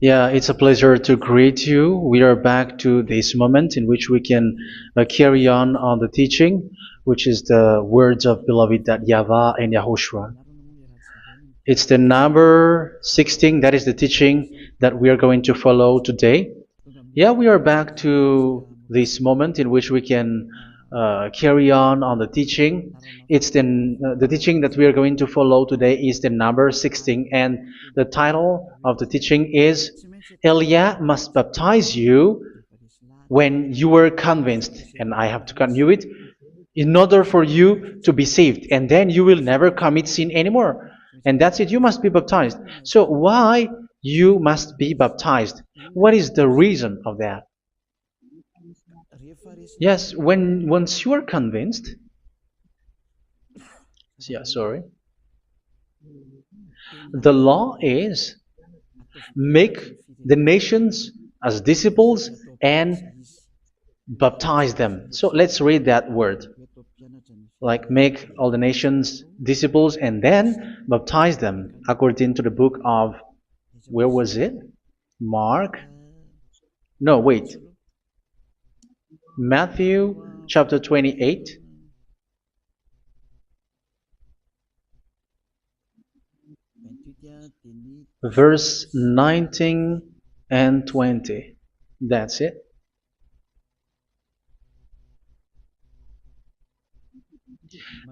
Yeah, it's a pleasure to greet you. We are back to this moment in which we can carry on the teaching, which is the words of beloved that YAHVAH and YAHOSHUA. It's the number 16, that is the teaching that we are going to follow today. Yeah, we are back to this moment in which we can carry on the teaching. It's the teaching that we are going to follow today is the number 16, and the title of the teaching is Elia must baptize you when you were convinced, and I have to continue it, in order for you to be saved, and then you will never commit sin anymore. And that's it, you must be baptized. So why you must be baptized? What is the reason of that? Yes, once you are convinced, yeah, sorry, the law is make the nations as disciples and baptize them. So let's read that word. Like make all the nations disciples and then baptize them according to the book of, where was it? Mark? No, wait. Matthew chapter 28. Verse 19 and 20. That's it.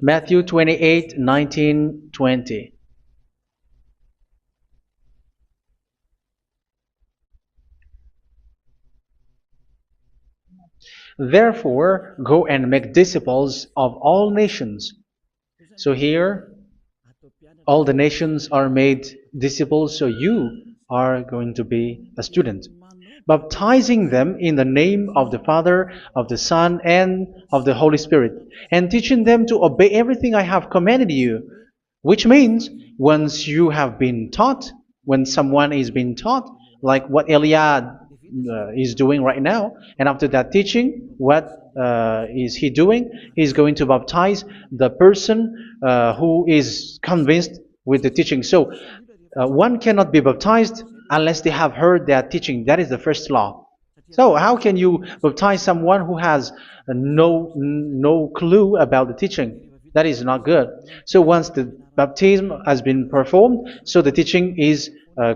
Matthew 28, 19, 20. Therefore, go and make disciples of all nations. So here, all the nations are made disciples, so you are going to be a student. Baptizing them in the name of the Father, of the Son, and of the Holy Spirit, and teaching them to obey everything I have commanded you. Which means, once you have been taught, when someone is being taught, like what Elia is doing right now, and after that teaching, what is he doing? He's going to baptize the person who is convinced with the teaching. So one cannot be baptized unless they have heard that teaching. That is the first law. So how can you baptize someone who has no clue about the teaching? That is not good. So once the baptism has been performed, so the teaching is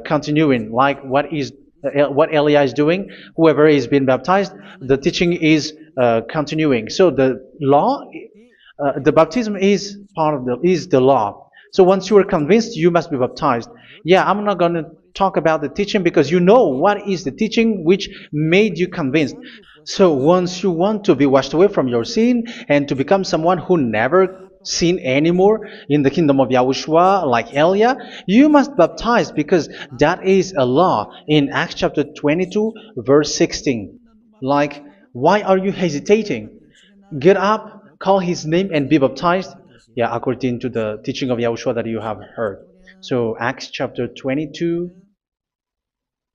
continuing, like what Elia is doing. Whoever is being baptized, the teaching is continuing. So the law, the baptism is part of the law. So once you are convinced, you must be baptized. Yeah, I'm not going to talk about the teaching because you know what is the teaching which made you convinced. So once you want to be washed away from your sin and to become someone who never sin anymore in the kingdom of Yahushua, like Elia, you must baptize because that is a law in Acts chapter 22, verse 16. Like, why are you hesitating? Get up, call his name, and be baptized. Yeah, according to the teaching of Yahushua that you have heard. So Acts chapter 22,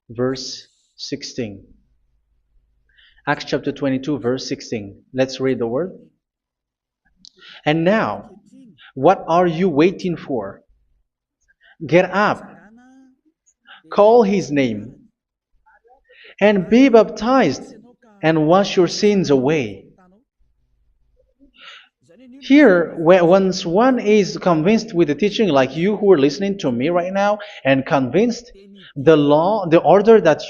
verse 16. Acts chapter 22, verse 16. Let's read the word. And now, what are you waiting for? Get up, call his name, and be baptized, and wash your sins away. Here, once one is convinced with the teaching, like you who are listening to me right now, and convinced, the law, the order that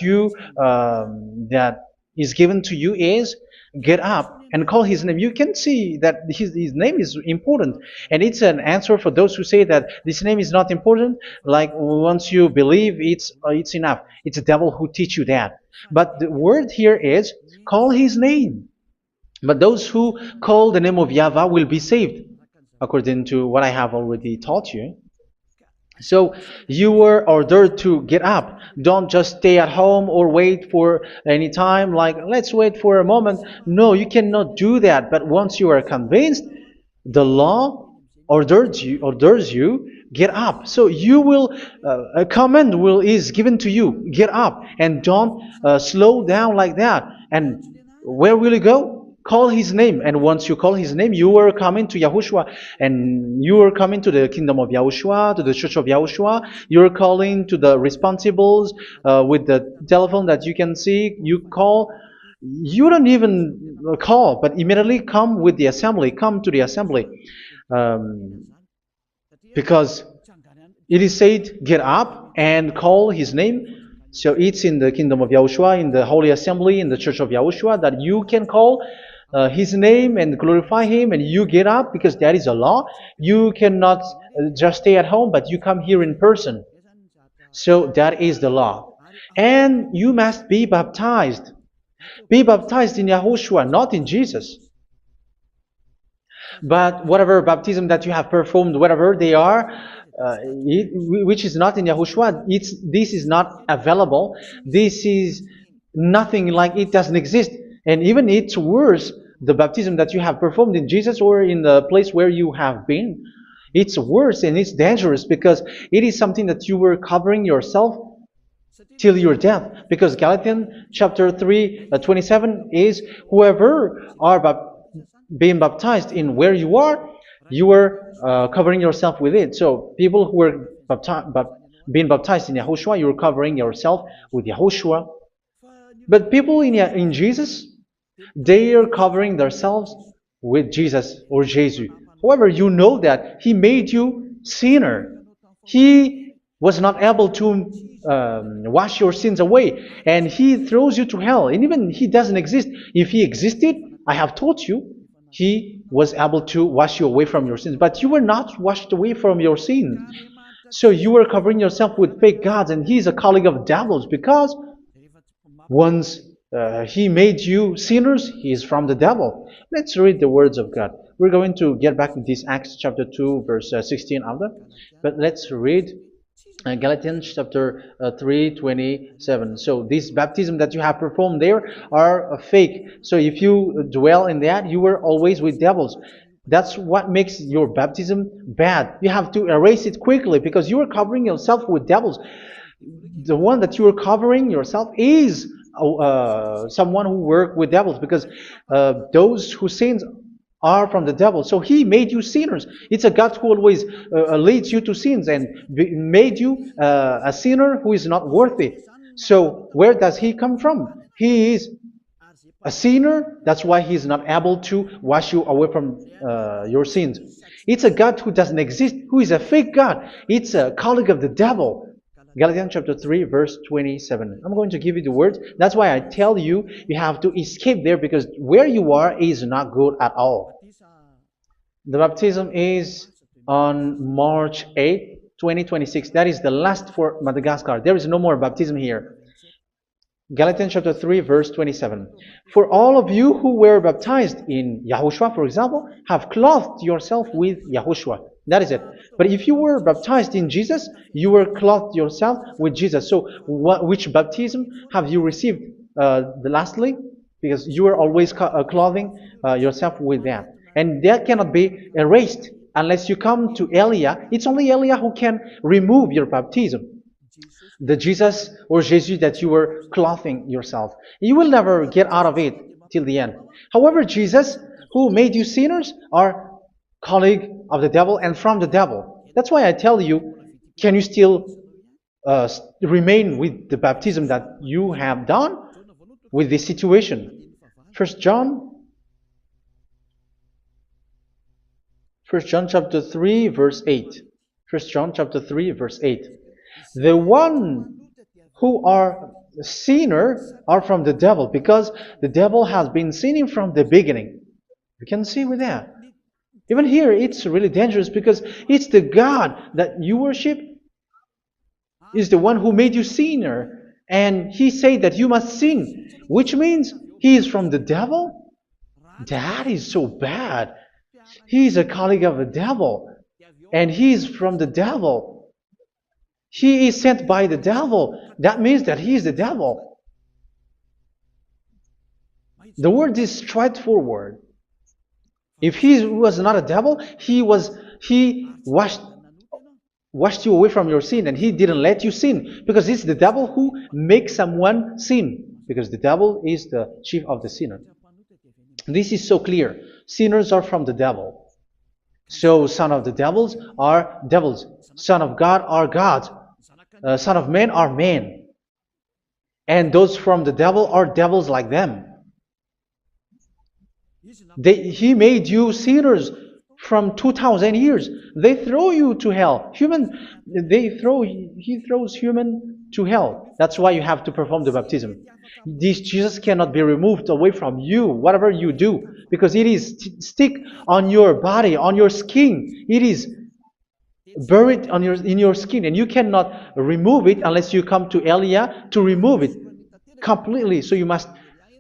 that is given to you is get up and call his name. You can see that his name is important, and it's an answer for those who say that this name is not important. Like once you believe, it's enough. It's the devil who teach you that. But the word here is call his name. But those who call the name of YAHVAH will be saved, according to what I have already taught you. So you were ordered to get up. Don't just stay at home or wait for any time, like let's wait for a moment. No, you cannot do that. But once you are convinced, the law orders you get up. So you will a command is given to you, get up, and don't slow down like that. And where will you go? Call his name, and once you call his name, you are coming to Yahushua, and you are coming to the kingdom of Yahushua, to the church of Yahushua. You're calling to the responsibles with the telephone that you can see. You call. You don't even call, but immediately come with the assembly. Come to the assembly, um, because it is said, "Get up and call his name." So it's in the kingdom of Yahushua, in the holy assembly, in the church of Yahushua, that you can call his name and glorify him, and you get up because that is a law. You cannot just stay at home, but you come here in person. So that is the law. And you must be baptized. Be baptized in Yahushua, not in Jesus. But whatever baptism that you have performed, whatever they are, which is not in Yahushua, this is not available. This is nothing, like it doesn't exist. And even it's worse, the baptism that you have performed in Jesus or in the place where you have been. It's worse and it's dangerous because it is something that you were covering yourself till your death. Because Galatians chapter 3, 27 is, whoever are being baptized in where you are covering yourself with it. So people who were being baptized in Yahushua, you're covering yourself with Yahushua. But people in Jesus, they are covering themselves with Jesus or Jesus. However, you know that He made you sinner. He was not able to wash your sins away, and He throws you to hell. And even He doesn't exist. If He existed, I have taught you, He was able to wash you away from your sins. But you were not washed away from your sins. So you were covering yourself with fake gods, and He's a colleague of devils, because once He made you sinners, He is from the devil. Let's read the words of God. We're going to get back to this Acts chapter 2, verse 16 after. But let's read Galatians chapter 3, 27. So this baptism that you have performed there are fake. So if you dwell in that, you were always with devils. That's what makes your baptism bad. You have to erase it quickly because you are covering yourself with devils. The one that you are covering yourself is someone who works with devils, because those who sin are from the devil. So He made you sinners. It's a God who always leads you to sins and made you a sinner who is not worthy. So where does He come from? He is a sinner. That's why He is not able to wash you away from your sins. It's a God who doesn't exist, who is a fake God. It's a colleague of the devil. Galatians chapter 3, verse 27. I'm going to give you the words. That's why I tell you, you have to escape there, because where you are is not good at all. The baptism is on March 8, 2026. That is the last for Madagascar. There is no more baptism here. Galatians chapter 3, verse 27. For all of you who were baptized in Yahushua, for example, have clothed yourself with Yahushua. That is it. But if you were baptized in Jesus, you were clothed yourself with Jesus. So which baptism have you received lastly? Because you are always clothing yourself with that. And that cannot be erased unless you come to Eliah. It's only Eliah who can remove your baptism. The Jesus or Jesus that you were clothing yourself. You will never get out of it till the end. However, Jesus, who made you sinners, are colleague of the devil and from the devil. That's why I tell you, can you still remain with the baptism that you have done with this situation? First John chapter 3, verse 8. First John chapter 3, verse 8. The one who are sinner are from the devil, because the devil has been sinning from the beginning. You can see with that. Even here, it's really dangerous, because it's the God that you worship is the one who made you sinner, and He said that you must sin, which means He is from the devil. That is so bad. He is a colleague of the devil, and He is from the devil. He is sent by the devil. That means that He is the devil. The word is straightforward. If He was not a devil, He washed you away from your sin, and He didn't let you sin, because it's the devil who makes someone sin, because the devil is the chief of the sinner. This is so clear. Sinners are from the devil. So son of the devils are devils. Son of God are gods. Son of men are men. And those from the devil are devils like them. He made you sinners from 2,000 years. They throw you to hell. He throws human to hell. That's why you have to perform the baptism. This Jesus cannot be removed away from you, whatever you do, because it is stick on your body, on your skin. It is buried in your skin, and you cannot remove it unless you come to Elia to remove it completely. So you must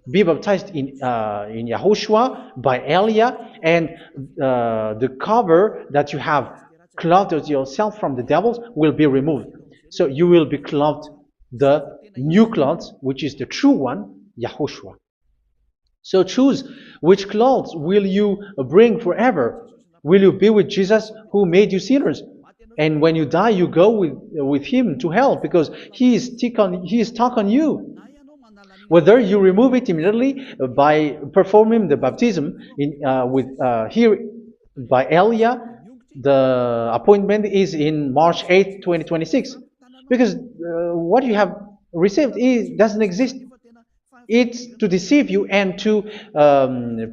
be baptized in YAHOSHUA by Elia, and the cover that you have clothed yourself from the devils will be removed. So you will be clothed the new clothes, which is the true one, YAHOSHUA. So choose which clothes will you bring forever. Will you be with Jesus who made you sinners? And when you die, you go with him to hell because he is stuck on you. Whether you remove it immediately by performing the baptism here by Elia, the appointment is in March 8, 2026. Because what you have received doesn't exist. It's to deceive you and to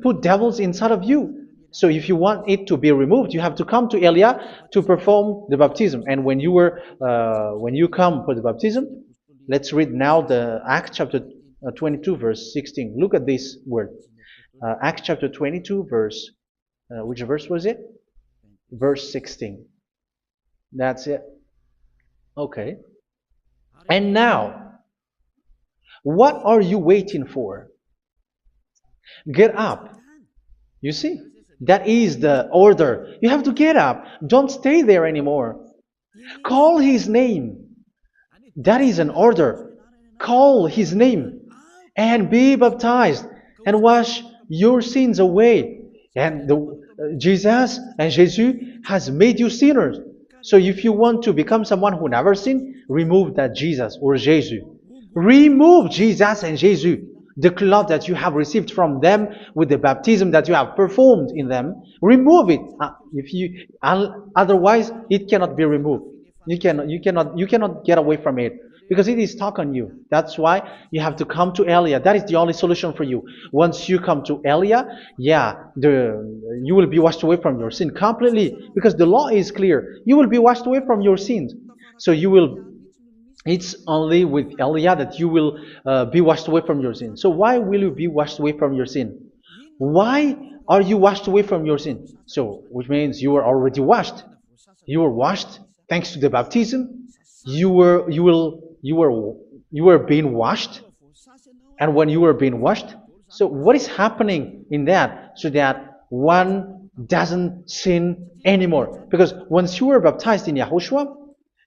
put devils inside of you. So if you want it to be removed, you have to come to Elia to perform the baptism. And when you come for the baptism, let's read now the Acts chapter 22 verse 16. Look at this word. Acts chapter 22 verse, which verse was it? Verse 16. That's it. Okay. And now, what are you waiting for? Get up. You see? That is the order. You have to get up. Don't stay there anymore. Call his name. That is an order. Call his name and be baptized and wash your sins away. And Jesus has made you sinners. So if you want to become someone who never sinned, remove that Jesus or Jesus. Remove Jesus and Jesus. The cloth that you have received from them with the baptism that you have performed in them, remove it. Otherwise, it cannot be removed. You cannot get away from it because it is stuck on you. That's why you have to come to Elia. That is the only solution for you. Once you come to Elia, you will be washed away from your sin completely because the law is clear. You will be washed away from your sins. So it's only with Elia that you will be washed away from your sin. So why will you be washed away from your sin? Why are you washed away from your sin? So, which means you were already washed. You were washed thanks to the baptism. You were being washed. And when you were being washed, so what is happening in that? So that one doesn't sin anymore. Because once you were baptized in YAHOSHUA,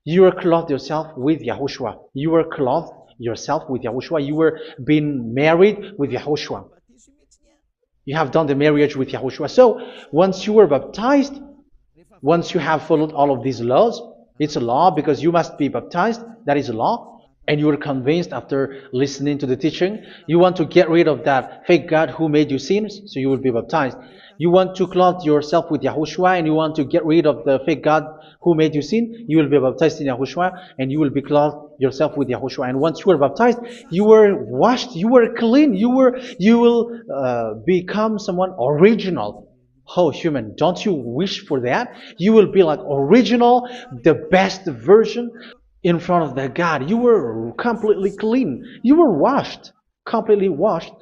you were clothed yourself with YAHOSHUA. You were clothed yourself with YAHOSHUA. You were being married with YAHOSHUA. You have done the marriage with YAHOSHUA. So once you were baptized, once you have followed all of these laws, it's a law because you must be baptized. That is a law. And you are convinced after listening to the teaching, you want to get rid of that fake God who made you sinners, so you will be baptized. You want to clothe yourself with YAHOSHUA and you want to get rid of the fake God who made you sin, you will be baptized in YAHOSHUA and you will be clothed yourself with YAHOSHUA. And once you are baptized, you were washed, you were clean, you will become someone original. Oh, human, don't you wish for that? You will be like original, the best version in front of the God. You were completely clean. You were washed, completely washed.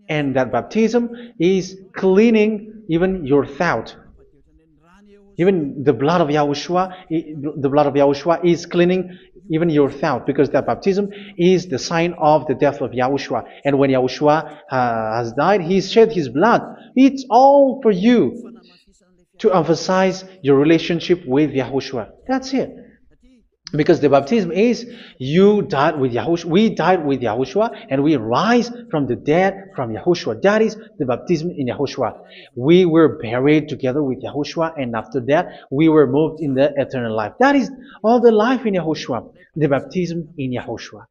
And that baptism is cleaning even your thought. Even the blood of YAHOSHUA is cleaning even your thought, because that baptism is the sign of the death of YAHOSHUA. And when YAHOSHUA has died, he shed his blood. It's all for you to emphasize your relationship with YAHOSHUA. That's it. Because the baptism is you died with YAHOSHUA, we died with YAHOSHUA, and we rise from the dead from YAHOSHUA. That is the baptism in YAHOSHUA. We were buried together with YAHOSHUA, and after that we were moved in the eternal life. That is all the life in YAHOSHUA, the baptism in YAHOSHUA.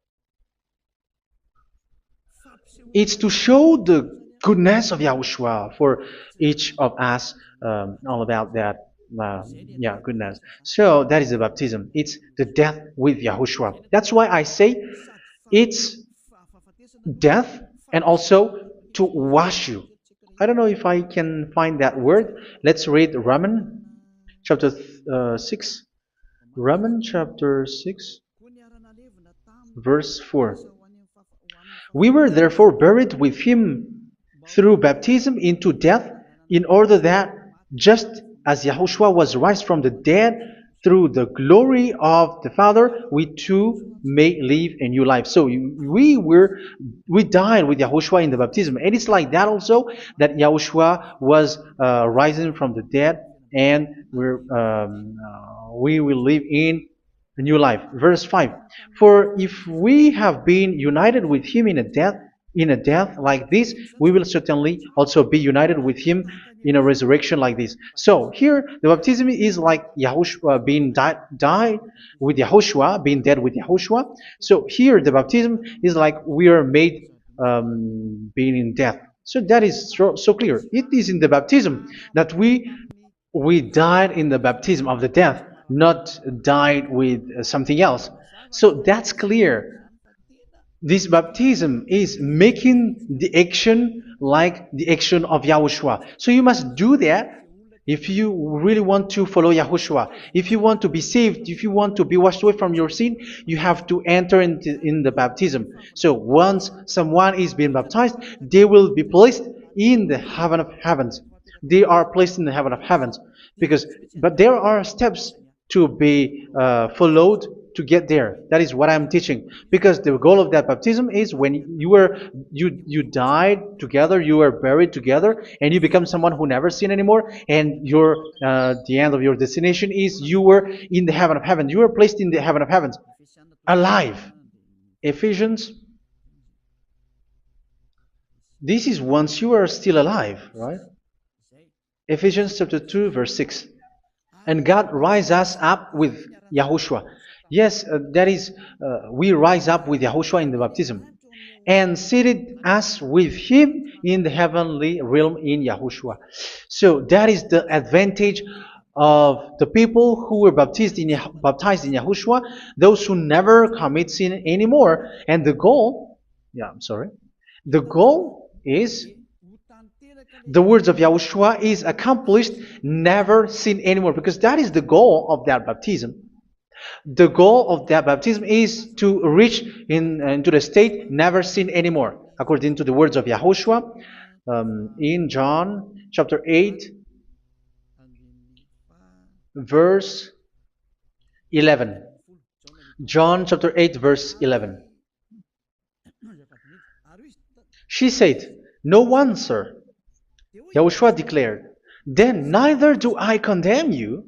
It's to show goodness of Yahushua for each of us, all about that. Yeah, goodness. So that is the baptism. It's the death with Yahushua. That's why I say it's death and also to wash you. I don't know if I can find that word. Let's read Romans chapter 6. Romans chapter 6, verse 4. We were therefore buried with him through baptism into death, in order that, just as Yahushua was raised from the dead through the glory of the Father, we too may live a new life. So we died with Yahushua in the baptism, and it's like that also that Yahushua was rising from the dead, and we will live in a new life. Verse 5. For if we have been united with him in a death like this, we will certainly also be united with him in a resurrection like this. So here the baptism is like Yahushua being died with Yahushua, being dead with Yahushua. So here the baptism is like we are made being in death. So that is so clear. It is in the baptism that we died in the baptism of the death, not died with something else. So that's clear. This baptism is making the action like the action of Yahushua. So you must do that if you really want to follow Yahushua. If you want to be saved, if you want to be washed away from your sin, you have to enter in the baptism. So once someone is being baptized, they will be placed in the heaven of heavens. They are placed in the heaven of heavens, but there are steps to be followed to get there. That is what I'm teaching, because the goal of that baptism is when you died together, you were buried together, and you become someone who never sin anymore, and the end of your destination is you were in the heaven of heaven. You were placed in the heaven of heavens, alive. Ephesians. This is once you are still alive, right? Ephesians chapter 2, verse 6. And God rise us up with Yahushua. Yes, that is, we rise up with Yahushua in the baptism. And seated us with him in the heavenly realm in Yahushua. So that is the advantage of the people who were baptized in Yahushua, those who never commit sin anymore. And the goal, the goal is the words of Yahushua is accomplished, never sin anymore, because that is the goal of that baptism. The goal of that baptism is to reach into the state never sin anymore, according to the words of Yahushua in John chapter 8, verse 11. John chapter 8, verse 11. She said, "No one, sir." Yahushua declared, "Then neither do I condemn you.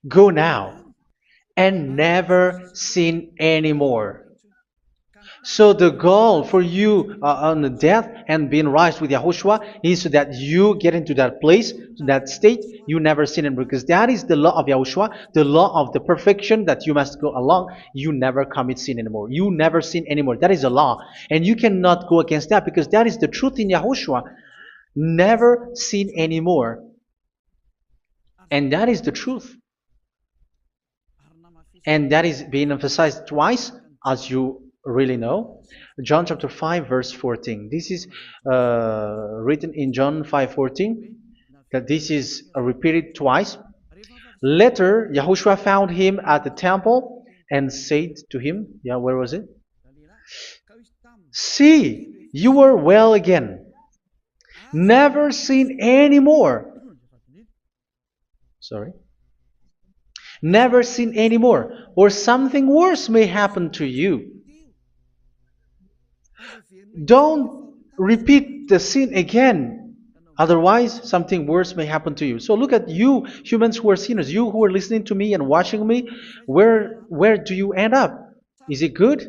Go now and never sin anymore." So the goal for you on the death and being raised with Yahushua is so that you get into that place, that state, you never sin anymore. Because that is the law of Yahushua, the law of the perfection that you must go along. You never commit sin anymore. You never sin anymore. That is a law. And you cannot go against that, because that is the truth in Yahushua. Never sin anymore. And that is the truth. And that is being emphasized twice, as you really know. John chapter 5, verse 14. This is written in John 5:14, that this is repeated twice. Later, Yahushua found him at the temple and said to him, where was it? "See, you are well again. Never sin anymore." Never sin anymore, or something worse may happen to you. Don't repeat the sin again. Otherwise, something worse may happen to you. So look at you, humans who are sinners, you who are listening to me and watching me. Where do you end up? Is it good?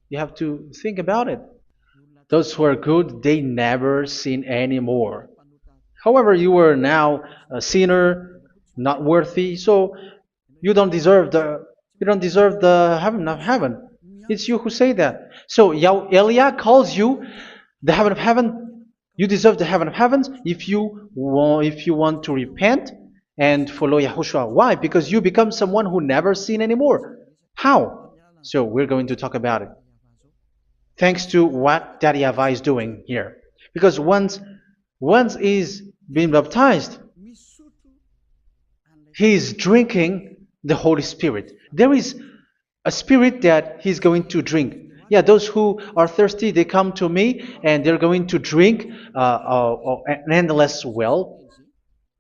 You have to think about it. Those who are good, they never sin anymore. However, you are now a sinner, not worthy, so you don't deserve the heaven of heaven. It's you who say that. So Eliah calls you the heaven of heaven You deserve the heaven of heavens if you want to repent and follow Yahushua. Why? Because you become someone who never sin anymore. How? So we're going to talk about it. Thanks to what Daddy YAHVAH is doing here. Because once he's been baptized, he is drinking the Holy Spirit. There is a spirit that he's going to drink. Yeah, those who are thirsty, they come to me and they're going to drink an endless well.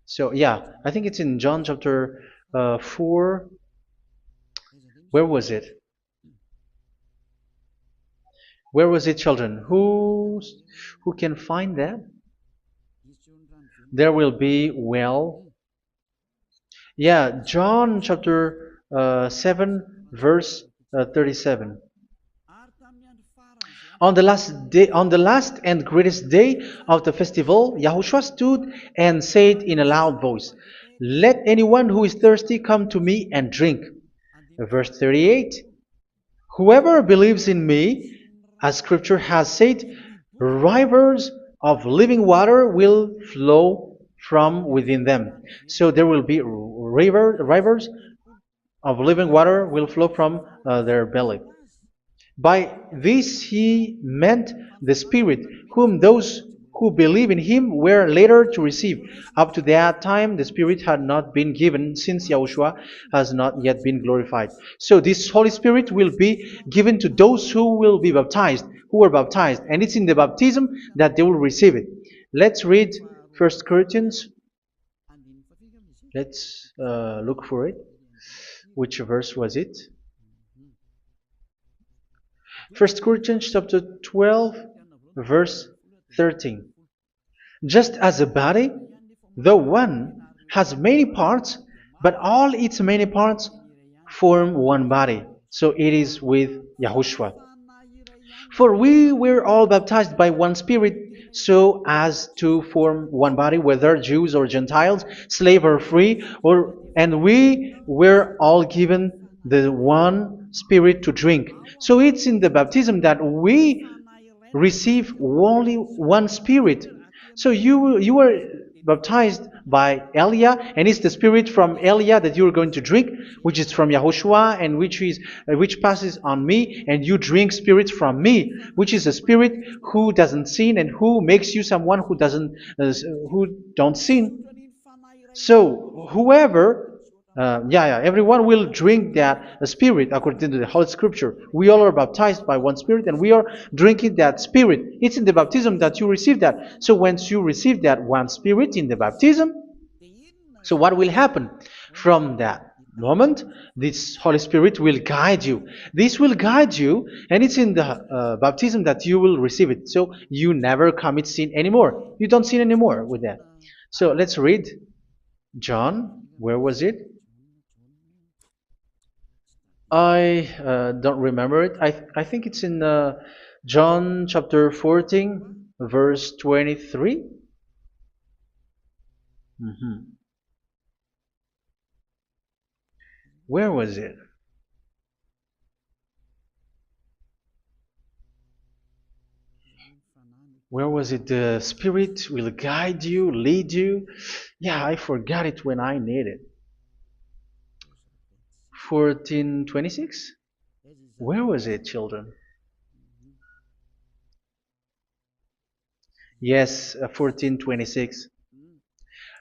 So yeah, I think it's in John chapter 4. Where was it? Where was it, children? Who can find that? There will be well. Yeah, John chapter 7, verse 37. On the last and greatest day of the festival, Yahushua stood and said in a loud voice, "Let anyone who is thirsty come to me and drink." Verse 38. Whoever believes in me, as Scripture has said, rivers of living water will flow from within them. So there will be rivers of living water will flow from their belly. By this he meant the Spirit, whom those who believe in him were later to receive. Up to that time, the Spirit had not been given, since Yahushua has not yet been glorified. So this Holy Spirit will be given to those who will be baptized, who were baptized, and it's in the baptism that they will receive it. Let's read 1 Corinthians. Let's look for it. Which verse was it? 1 Corinthians chapter 12, verse 13. Just as a body, though one, has many parts, but all its many parts form one body. So it is with Yahushua. For we were all baptized by one Spirit, so as to form one body, whether Jews or Gentiles, slave or free, and we were all given the one Spirit to drink. So it's in the baptism that we receive only one Spirit. So you were baptized by Elia, and it's the Spirit from Elia that you are going to drink, which is from Yahushua, and which passes on me, and you drink Spirit from me, which is a Spirit who doesn't sin and who makes you someone who don't sin. So everyone will drink that Spirit according to the Holy Scripture. We all are baptized by one Spirit, and we are drinking that Spirit. It's in the baptism that you receive that. So once you receive that one Spirit in the baptism, so what will happen? From that moment, this Holy Spirit will guide you. This will guide you, and it's in the baptism that you will receive it. So you never commit sin anymore. You don't sin anymore with that. So let's read John. Where was it? I don't remember it. I think it's in John chapter 14, verse 23. Where was it? Where was it? The Spirit will guide you, lead you. Yeah, I forgot it when I need it. 14:26? Where was it, children? Yes, 14:26.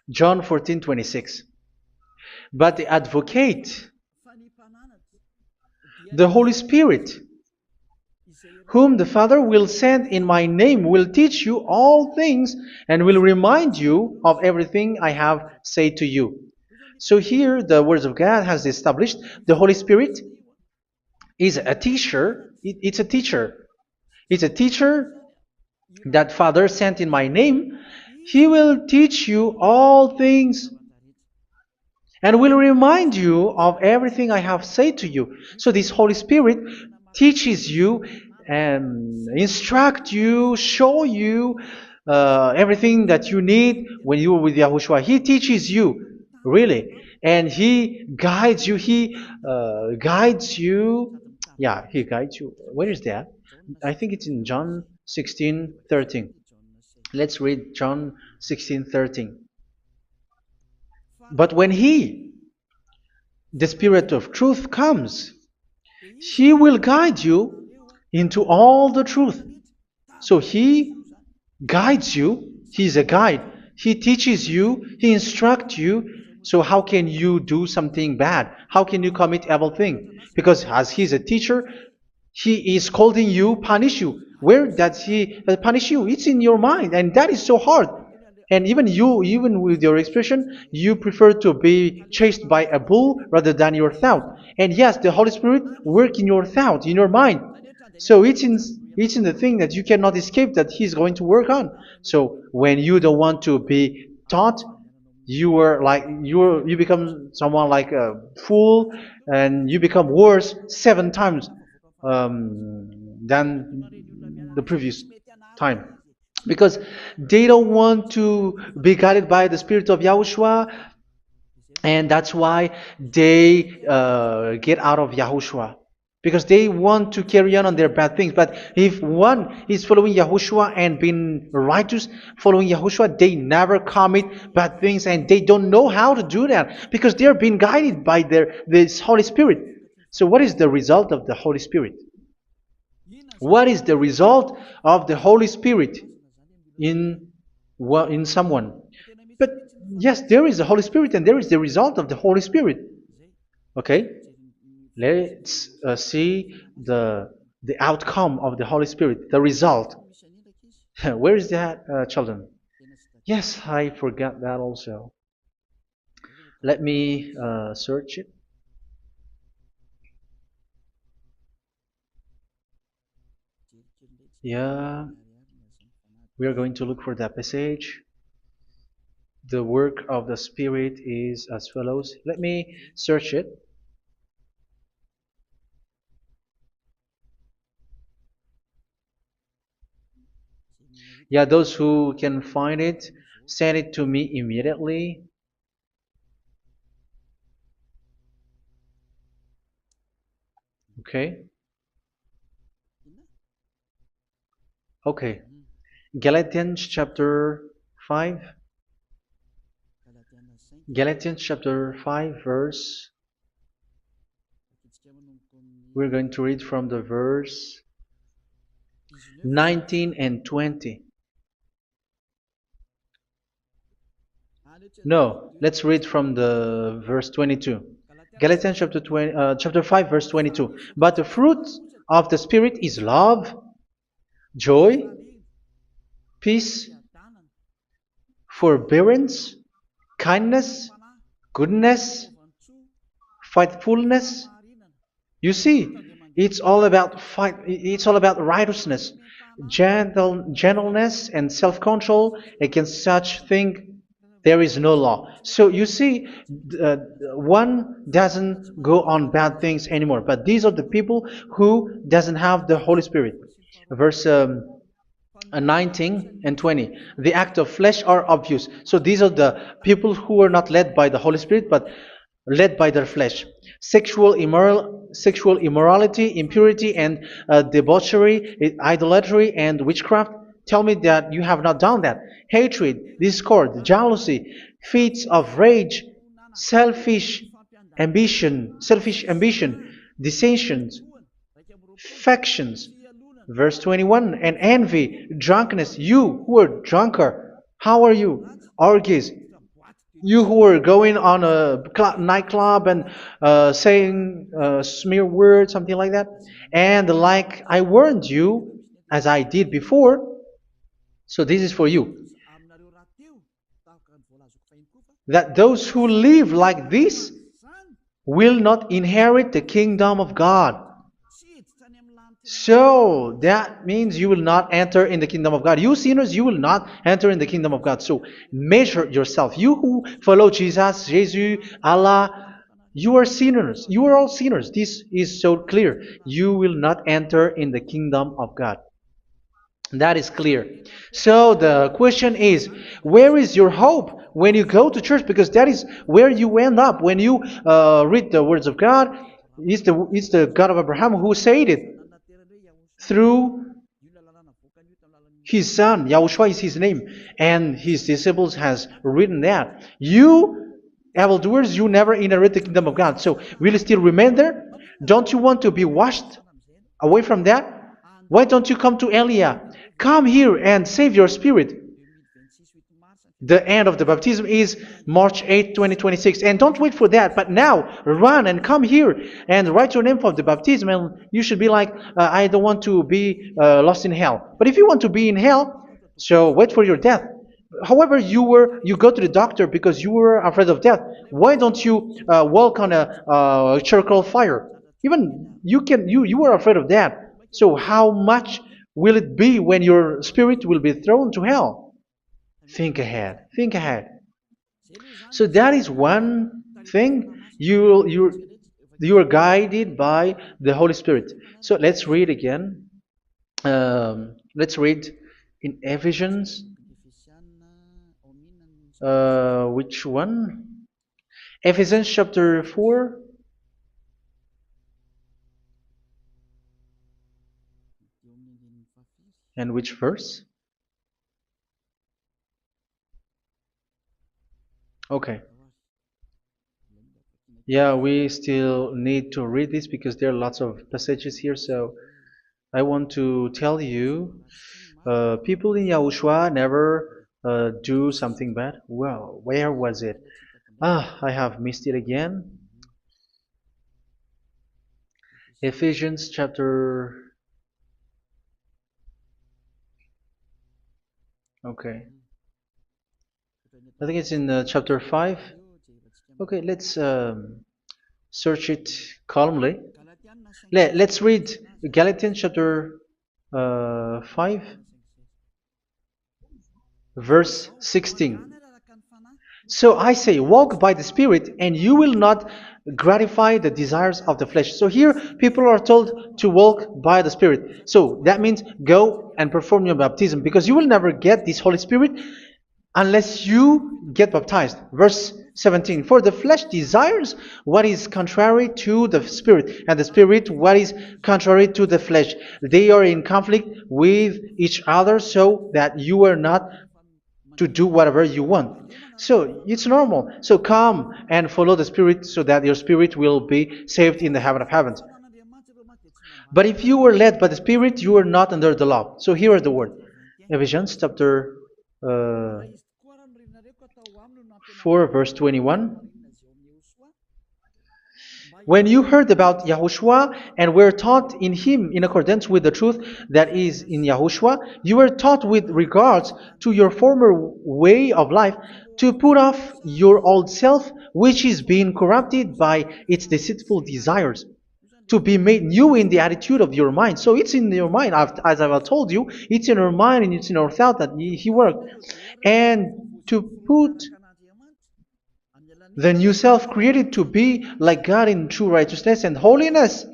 John 14:26. But the advocate, the Holy Spirit, whom the Father will send in my name, will teach you all things and will remind you of everything I have said to you. So here the words of God has established the Holy Spirit is a teacher. It's a teacher. It's a teacher that Father sent in my name. He will teach you all things and will remind you of everything I have said to you. So this Holy Spirit teaches you and instruct you, show you everything that you need when you are with Yahushua. He teaches you, really. And He guides you. He guides you. Yeah, He guides you. Where is that? I think it's in John 16:13. Let's read John 16:13. But when He, the Spirit of truth, comes, He will guide you into all the truth. So He guides you. He's a guide. He teaches you. He instructs you. So how can you do something bad? How can you commit evil thing? Because as He's a teacher, He is scolding you, punish you. Where does He punish you? It's in your mind, and that is so hard. And even you, even with your expression, you prefer to be chased by a bull rather than your thought. And yes, the Holy Spirit work in your thought, in your mind. So it's in the thing that you cannot escape that He's going to work on. So when you don't want to be taught, you become someone like a fool, and you become worse 7 times than the previous time, because they don't want to be guided by the Spirit of Yahushua, and that's why they get out of Yahushua, because they want to carry on their bad things. But if one is following Yahushua and being righteous, following Yahushua, they never commit bad things, and they don't know how to do that because they're being guided by this Holy Spirit. So what is the result of the Holy Spirit? What is the result of the Holy Spirit in someone? But yes, there is the Holy Spirit, and there is the result of the Holy Spirit. Okay, let's see the outcome of the Holy Spirit, the result. Where is that, children? Yes, I forgot that also. Let me search it. Yeah, we are going to look for that passage. The work of the Spirit is as follows. Let me search it. Yeah, those who can find it, send it to me immediately. Okay. Okay. Galatians chapter 5. Galatians chapter 5 verse. We're going to read from the verse 19 and 20. No, let's read from the verse 22. Galatians chapter 5 verse 22. But the fruit of the Spirit is love, joy, peace, forbearance, kindness, goodness, faithfulness. You see, it's all about it's all about righteousness, gentleness, and self-control. Against such thing there is no law. So you see, one doesn't go on bad things anymore. But these are the people who doesn't have the Holy Spirit. Verse 19 and 20. The act of flesh are obvious. So these are the people who are not led by the Holy Spirit, but led by their flesh. Sexual immorality, impurity, and debauchery, idolatry, and witchcraft. Tell me that you have not done that. Hatred, discord, jealousy, fits of rage, selfish ambition, dissensions, factions. Verse 21, and envy, drunkenness. You who are drunkard, how are you? Orgies. You who are going on a nightclub and saying smear words, something like that. And like I warned you, as I did before, so this is for you. That those who live like this will not inherit the kingdom of God. So that means you will not enter in the kingdom of God. You sinners, you will not enter in the kingdom of God. So measure yourself. You who follow Jesus, Allah, you are sinners. You are all sinners. This is so clear. You will not enter in the kingdom of God. That is clear. So the question is, where is your hope when you go to church? Because that is where you end up. When you read the words of God, it's the God of Abraham who said it. Through His son, Yahushua is his name, and his disciples has written that. You evildoers, you never inherit the kingdom of God. So will you still remain there? Don't you want to be washed away from that? Why don't you come to Elia? Come here and save your spirit. The end of the baptism is March 8, 2026. And don't wait for that, but now run and come here and write your name for the baptism. And you should be like, I don't want to be lost in hell. But if you want to be in hell, so wait for your death. However, you go to the doctor because you were afraid of death. Why don't you walk on a charcoal fire? Even you were afraid of that. So how much will it be when your spirit will be thrown to hell? Think ahead. Think ahead. So that is one thing. You are guided by the Holy Spirit. So let's read again. Let's read in Ephesians. Which one? Ephesians chapter 4. And which verse? Okay. Yeah, we still need to read this because there are lots of passages here. So I want to tell you, people in Yahushua never do something bad. Well, where was it? I have missed it again. Ephesians chapter. Okay. I think it's in chapter 5. Okay, let's search it calmly. Let's read Galatians chapter 5, verse 16. So I say, walk by the Spirit, and you will not gratify the desires of the flesh. So here, people are told to walk by the Spirit. So that means go and perform your baptism, because you will never get this Holy Spirit unless you get baptized. Verse 17. For the flesh desires what is contrary to the Spirit, and the Spirit what is contrary to the flesh. They are in conflict with each other, so that you are not to do whatever you want. So it's normal. So come and follow the Spirit so that your spirit will be saved in the heaven of heavens. But if you were led by the Spirit, you are not under the law. So here are the word. Ephesians chapter 4 verse 21. When you heard about Yahushua and were taught in him in accordance with the truth that is in Yahushua, you were taught with regards to your former way of life to put off your old self, which is being corrupted by its deceitful desires, to be made new in the attitude of your mind. So it's in your mind, as I've told you, it's in your mind and it's in your thought that he worked. And to put the new self created to be like God in true righteousness and holiness.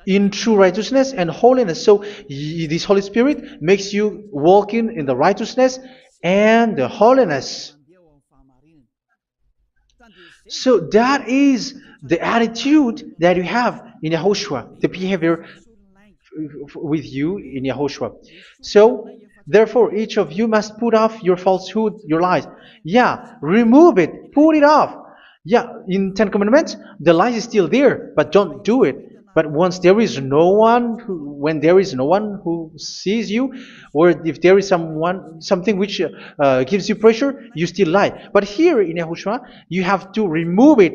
In true righteousness and holiness. So this Holy Spirit makes you walking in the righteousness and the holiness. So that is the attitude that you have in Yahushua, the behavior with you in Yahushua. So therefore, each of you must put off your falsehood, your lies. Yeah, remove it, put it off. Yeah, in Ten Commandments, the lies is still there, but don't do it. But once there is no one, when there is no one who sees you, or if there is something which gives you pressure, you still lie. But here in Yahushua, you have to remove it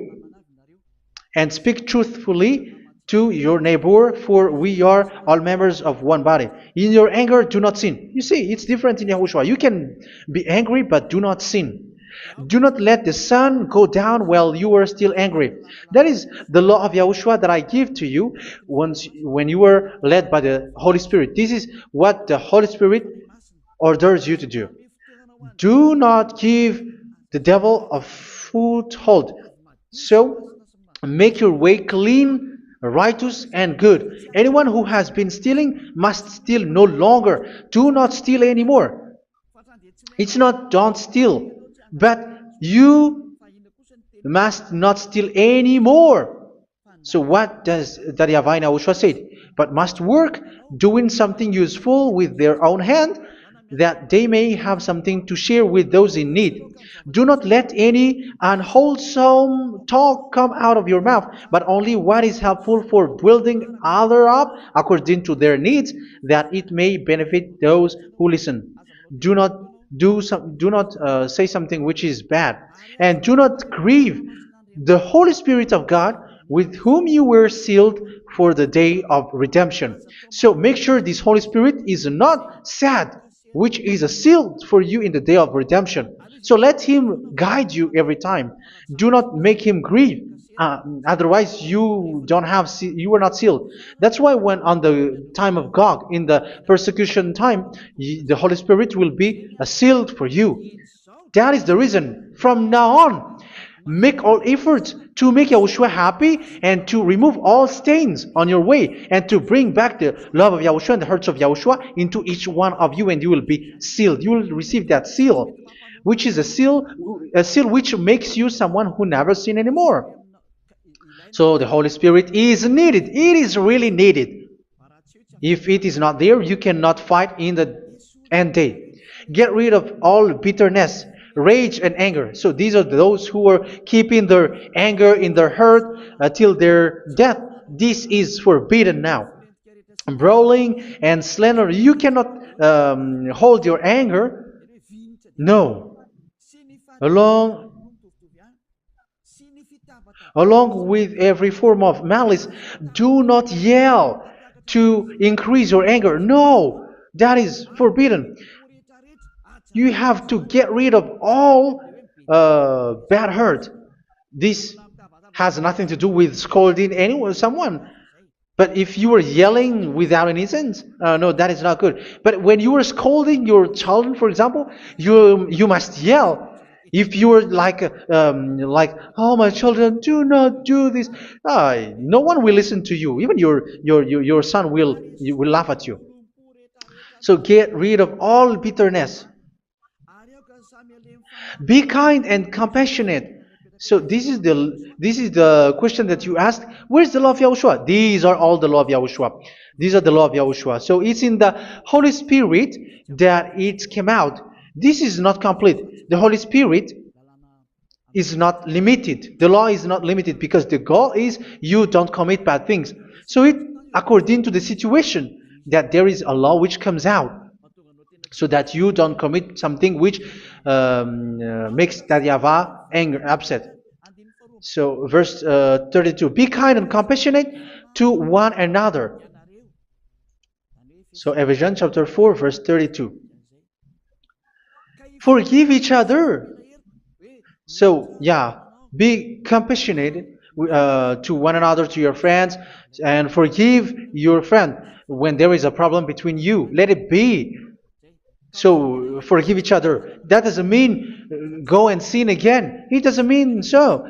and speak truthfully to your neighbor, for we are all members of one body. In your anger, do not sin. You see, it's different in Yahushua. You can be angry, but do not sin. Do not let the sun go down while you are still angry. That is the law of Yahushua that I give to you when you were led by the Holy Spirit. This is what the Holy Spirit orders you to do. Do not give the devil a foothold. So, make your way clean, righteous, and good. Anyone who has been stealing must steal no longer. Do not steal anymore. It's not don't steal, but you must not steal anymore. So what does Daddy Yahweh and YAHOSHUA say? But must work doing something useful with their own hand, that they may have something to share with those in need. Do not let any unwholesome talk come out of your mouth, but only what is helpful for building others up according to their needs, that it may benefit those who listen. Do not do not say something which is bad, and do not grieve the Holy Spirit of God, with whom you were sealed for the day of redemption. So make sure this Holy Spirit is not sad, which is a seal for you in the day of redemption. So let Him guide you every time. Do not make Him grieve. Otherwise, you don't have you were not sealed. That's why when on the time of God, in the persecution time, the Holy Spirit will be a sealed for you. That is the reason. From now on, make all efforts to make Yahushua happy and to remove all stains on your way and to bring back the love of Yahushua and the hearts of Yahushua into each one of you, and you will be sealed. You will receive that seal, which is a seal which makes you someone who never sin anymore. So the Holy Spirit is needed. It is really needed. If it is not there, you cannot fight in the end day. Get rid of all bitterness, rage, and anger. So these are those who are keeping their anger in their heart till their death. This is forbidden now. Brawling and slander. You cannot hold your anger. No. Along with every form of malice, do not yell to increase your anger. No, that is forbidden. You have to get rid of all bad hurt. This has nothing to do with scolding anyone, someone. But if you are yelling without any sense, no, that is not good. But when you are scolding your children, for example, you must yell. If you are like, oh my children, do not do this, no one will listen to you. Even your son will laugh at you. So get rid of all bitterness. Be kind and compassionate. So this is the question that you asked. Where's the law of Yahushua? These are all the law of Yahushua. These are the law of Yahushua. So it's in the Holy Spirit that it came out. This is not complete. The Holy Spirit is not limited. The law is not limited because the goal is you don't commit bad things. So it according to the situation that there is a law which comes out, so that you don't commit something which makes that YAHVAH anger, upset. So verse 32, be kind and compassionate to one another. So Ephesians chapter 4 verse 32. Forgive each other. So yeah, be compassionate to one another, to your friends, and forgive your friend when there is a problem between you. Let it be. So forgive each other. That doesn't mean go and sin again. It doesn't mean so.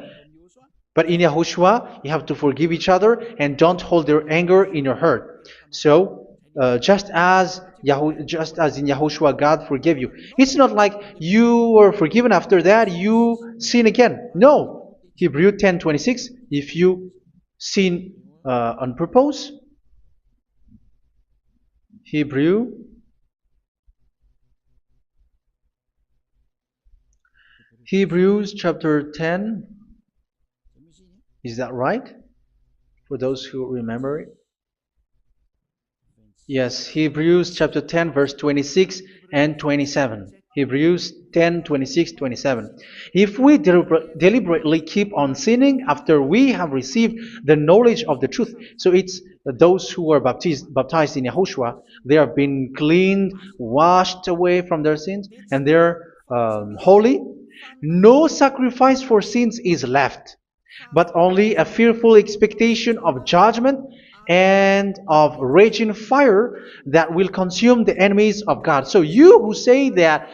But in Yahushua, you have to forgive each other and don't hold their anger in your heart. So just as in Yahushua, God forgave you. It's not like you were forgiven after that you sin again. No. Hebrew 10:26. If you sin on purpose, Hebrews chapter 10. Is that right? For those who remember it? Yes, Hebrews chapter 10 verse 26 and 27. Hebrews 10, 26, 27. If we deliberately keep on sinning after we have received the knowledge of the truth, so it's those who are baptized in Yahushua, they have been cleaned, washed away from their sins, and they're holy. No sacrifice for sins is left, but only a fearful expectation of judgment and of raging fire that will consume the enemies of God. So you who say that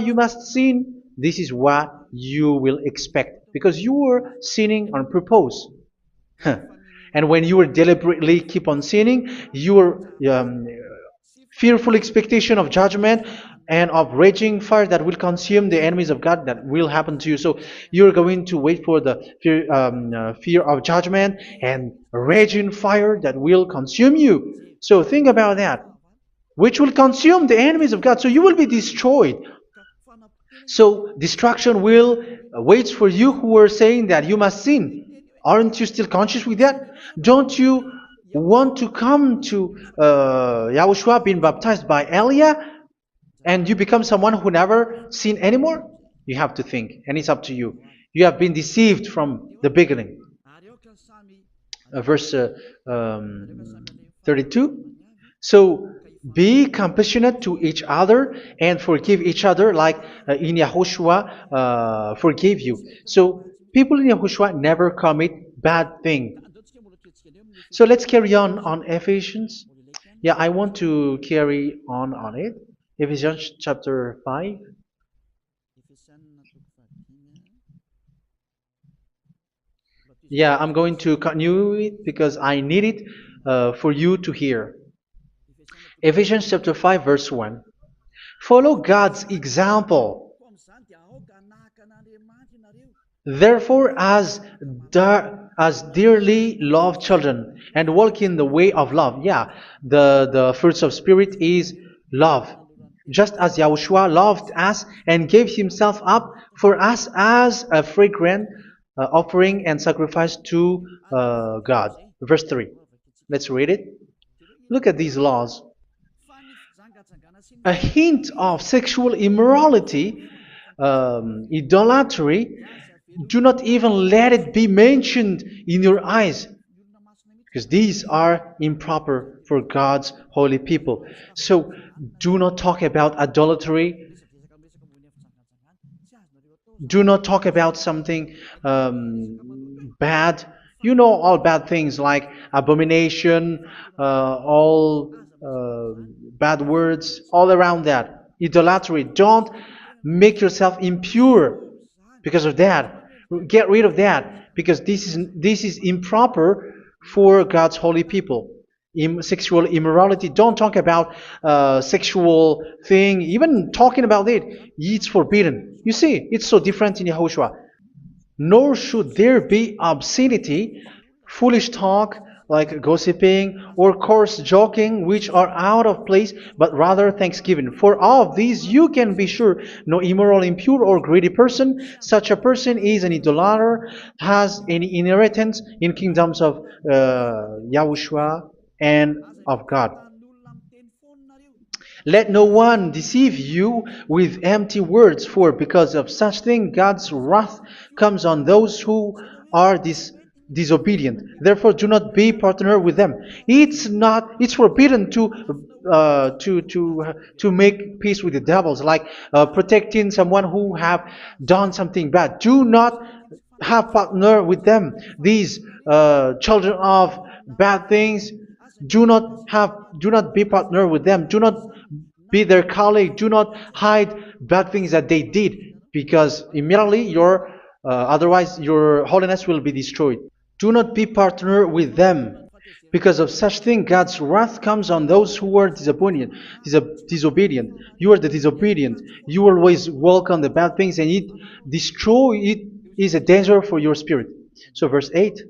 you must sin, this is what you will expect, because you were sinning on purpose. And when you will deliberately keep on sinning, your fearful expectation of judgment and of raging fire that will consume the enemies of God that will happen to you. So you're going to wait for the fear of judgment and raging fire that will consume you. So think about that, which will consume the enemies of God. So you will be destroyed. So destruction will wait for you who are saying that you must sin. Aren't you still conscious with that? Don't you want to come to Yahushua being baptized by Elia and you become someone who never sin anymore? You have to think, and it's up to you. You have been deceived from the beginning. Verse 32. So be compassionate to each other and forgive each other like in Yahushua forgave you. So people in Yahushua never commit bad thing. So let's carry on Ephesians. Yeah, I want to carry on it. Ephesians chapter 5. Yeah, I'm going to continue it because I need it for you to hear. Ephesians chapter 5 verse 1. Follow God's example. Therefore, as dearly loved children, and walk in the way of love. Yeah, the fruits of spirit is love. Just as Yahushua loved us and gave himself up for us as a fragrant offering and sacrifice to God. Verse 3. Let's read it. Look at these laws. A hint of sexual immorality, idolatry, do not even let it be mentioned in your eyes, because these are improper for God's holy people. So do not talk about idolatry. Do not talk about something bad. You know all bad things like abomination, all bad words, all around that. Idolatry. Don't make yourself impure because of that. Get rid of that because this is improper for God's holy people. Sexual immorality. Don't talk about sexual thing. Even talking about it's forbidden. You see, it's so different in Yahushua. Nor should there be obscenity, foolish talk like gossiping or coarse joking, which are out of place, but rather thanksgiving. For of these you can be sure: no immoral, impure, or greedy person, such a person is an idolater, has any inheritance in kingdoms of Yahushua and of God. Let no one deceive you with empty words, for because of such thing God's wrath comes on those who are disobedient. Therefore, do not be partner with them. It's forbidden to make peace with the devils, like protecting someone who have done something bad. Do not have partner with them. These children of bad things, do not be partner with them. Do not be their colleague. Do not hide bad things that they did, because immediately otherwise your holiness will be destroyed. Do not be partner with them. Because of such thing, God's wrath comes on those who are disobedient. You are the disobedient. You always walk on the bad things, and it is a danger for your spirit. So verse 8.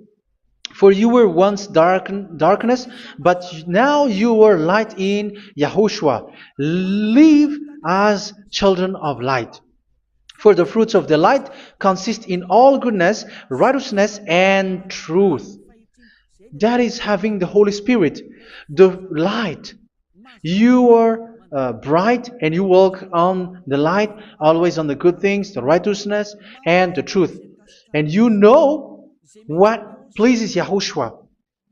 For you were once darkness, but now you are light in Yahushua. Live as children of light. For the fruits of the light consist in all goodness, righteousness, and truth. That is having the Holy Spirit, the light. You are bright and you walk on the light, always on the good things, the righteousness, and the truth. And you know what pleases Yahushua.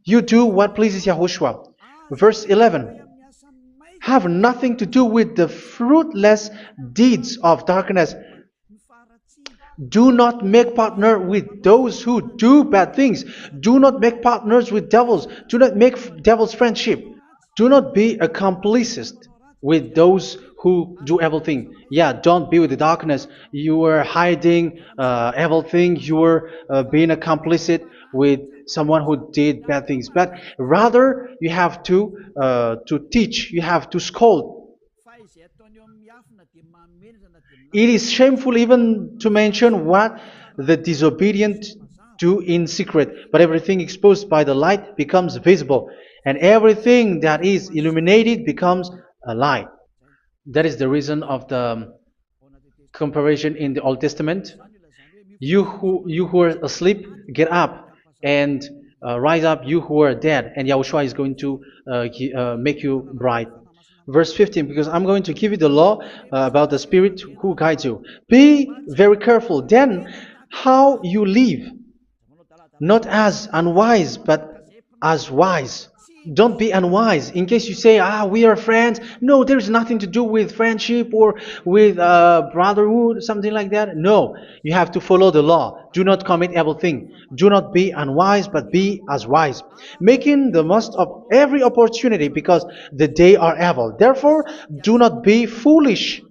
You do what pleases Yahushua. Verse 11. Have nothing to do with the fruitless deeds of darkness. Do not make partner with those who do bad things. Do not make partners with devils. Do not make devil's friendship. Do not be accomplices with those who do evil things. Yeah, don't be with the darkness. You are hiding evil things. You are being a complicit with someone who did bad things. But rather, you have to teach. You have to scold. It is shameful even to mention what the disobedient do in secret, but everything exposed by the light becomes visible, and everything that is illuminated becomes a light. That is the reason of the comparison in the Old Testament. You who are asleep, get up and rise up, you who are dead, and Yahushua is going to make you bright. Verse 15, because I'm going to give you the law about the Spirit who guides you. Be very careful then how you live, not as unwise, but as wise. Don't be unwise. In case you say, we are friends. No, there's nothing to do with friendship or with brotherhood, something like that. No, you have to follow the law. Do not commit evil thing. Do not be unwise, but be as wise, making the most of every opportunity because the day are evil. Therefore, do not be foolish,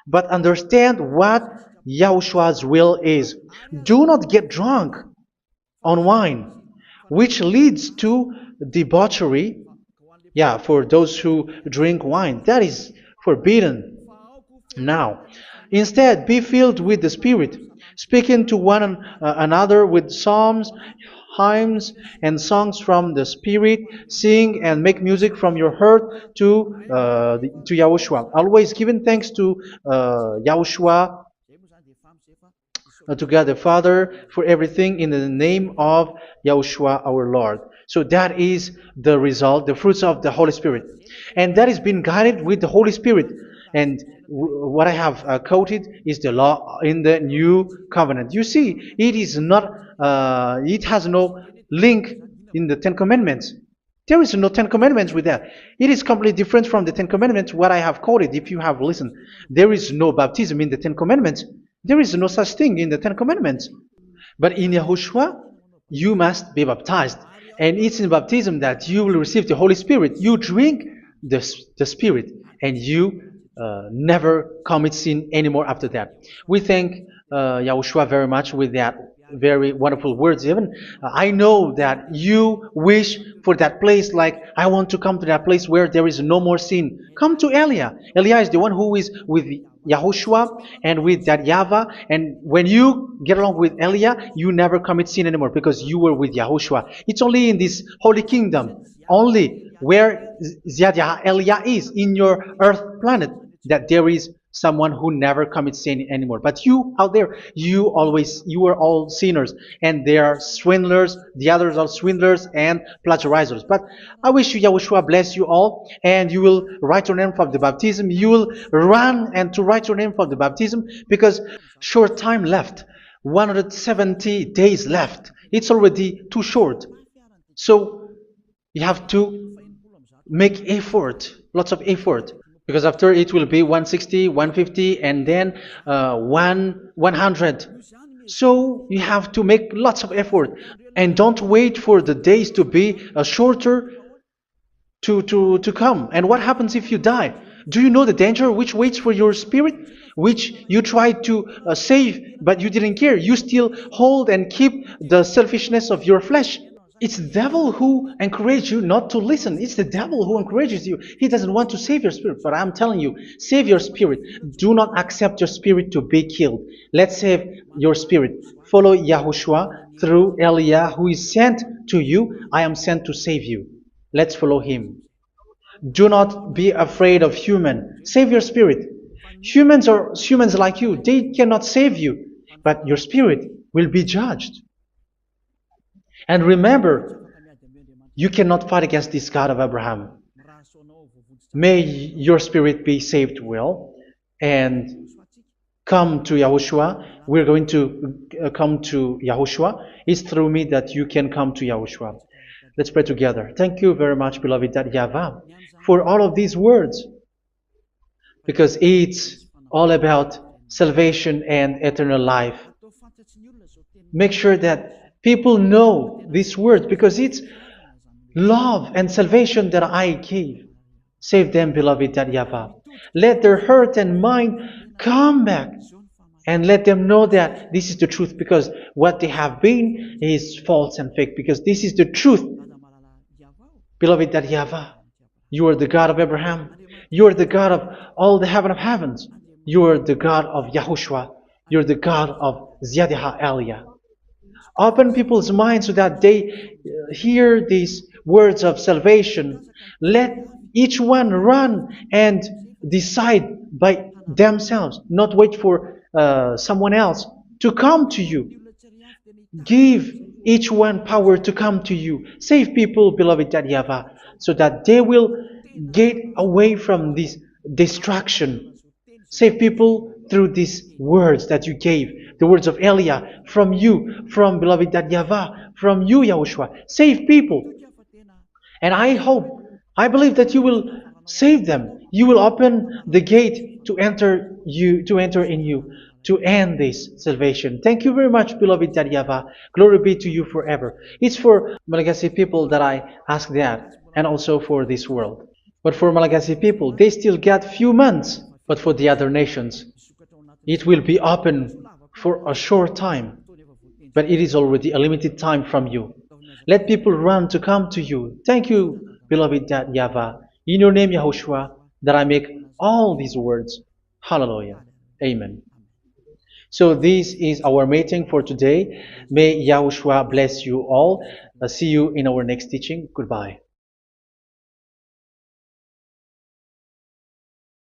but understand what Yahushua's will is. Do not get drunk on wine, which leads to debauchery. Yeah, for those who drink wine, that is forbidden now. Instead, be filled with the Spirit, speaking to one another with psalms, hymns, and songs from the Spirit. Sing and make music from your heart to Yahushua. Always giving thanks to Yahushua, to God the Father for everything in the name of Yahushua our Lord. So that is the result, the fruits of the Holy Spirit. And that is being guided with the Holy Spirit. And what I have quoted is the law in the new covenant. You see, it is not, it has no link in the Ten Commandments. There is no Ten Commandments with that. It is completely different from the Ten Commandments, what I have quoted, if you have listened. There is no baptism in the Ten Commandments. There is no such thing in the Ten Commandments. But in Yahushua, you must be baptized. And it's in baptism that you will receive the Holy Spirit. You drink the Spirit, and you never commit sin anymore after that. We thank Yahushua very much with that very wonderful words. Even I know that you wish for that place, like I want to come to that place where there is no more sin. Come to Elia. Elia is the one who is with Yahushua and with that YAHVAH, and when you get along with Elia, you never commit sin anymore because you were with Yahushua. It's only in this holy kingdom, only where Ziad Elia is in your earth planet, that there is someone who never commits sin anymore. But you out there, you are all sinners, and they are swindlers. The others are swindlers and plagiarizers. But I wish you, Yahushua, bless you all, and you will write your name for the baptism. You will run and to write your name for the baptism, because short time left, 170 days left. It's already too short. So you have to make effort, lots of effort, because after it will be 160, 150, and then 100. So you have to make lots of effort, and don't wait for the days to be shorter to come. And what happens if you die? Do you know the danger which waits for your spirit, which you tried to save, but you didn't care? You still hold and keep the selfishness of your flesh. It's the devil who encourages you not to listen. It's the devil who encourages you. He doesn't want to save your spirit. But I'm telling you, save your spirit. Do not accept your spirit to be killed. Let's save your spirit. Follow Yahushua through Elia, who is sent to you. I am sent to save you. Let's follow him. Do not be afraid of human. Save your spirit. Humans are humans like you. They cannot save you. But your spirit will be judged. And remember, you cannot fight against this God of Abraham. May your spirit be saved well and come to Yahushua. We're going to come to Yahushua. It's through me that you can come to Yahushua. Let's pray together. Thank you very much, beloved YAHVAH, for all of these words, because it's all about salvation and eternal life. Make sure that people know these words, because it's love and salvation that I gave. Save them, beloved YAHVAH. Let their heart and mind come back, and let them know that this is the truth, because what they have been is false and fake, because this is the truth. Beloved YAHVAH, you are the God of Abraham. You are the God of all the heaven of heavens. You're the God of Yahushua. You're the God of Ziyadha Elia. Open people's minds so that they hear these words of salvation. Let each one run and decide by themselves, not wait for someone else to come to you. Give each one power to come to you. Save people, beloved YAHVAH, so that they will get away from this distraction. Save people through these words that you gave, the words of Elia, from you, from beloved YAHVAH, from you, Yahushua. Save people. And I hope, I believe that you will save them. You will open the gate to enter in you, to end this salvation. Thank you very much, beloved YAHVAH. Glory be to you forever. It's for Malagasy people that I ask that, and also for this world. But for Malagasy people, they still get few months. But for the other nations, it will be open for a short time. But it is already a limited time from you. Let people run to come to you. Thank you, beloved YAHVAH. In your name, Yahushua, that I make all these words. Hallelujah. Amen. So this is our meeting for today. May Yahushua bless you all. See you in our next teaching. Goodbye.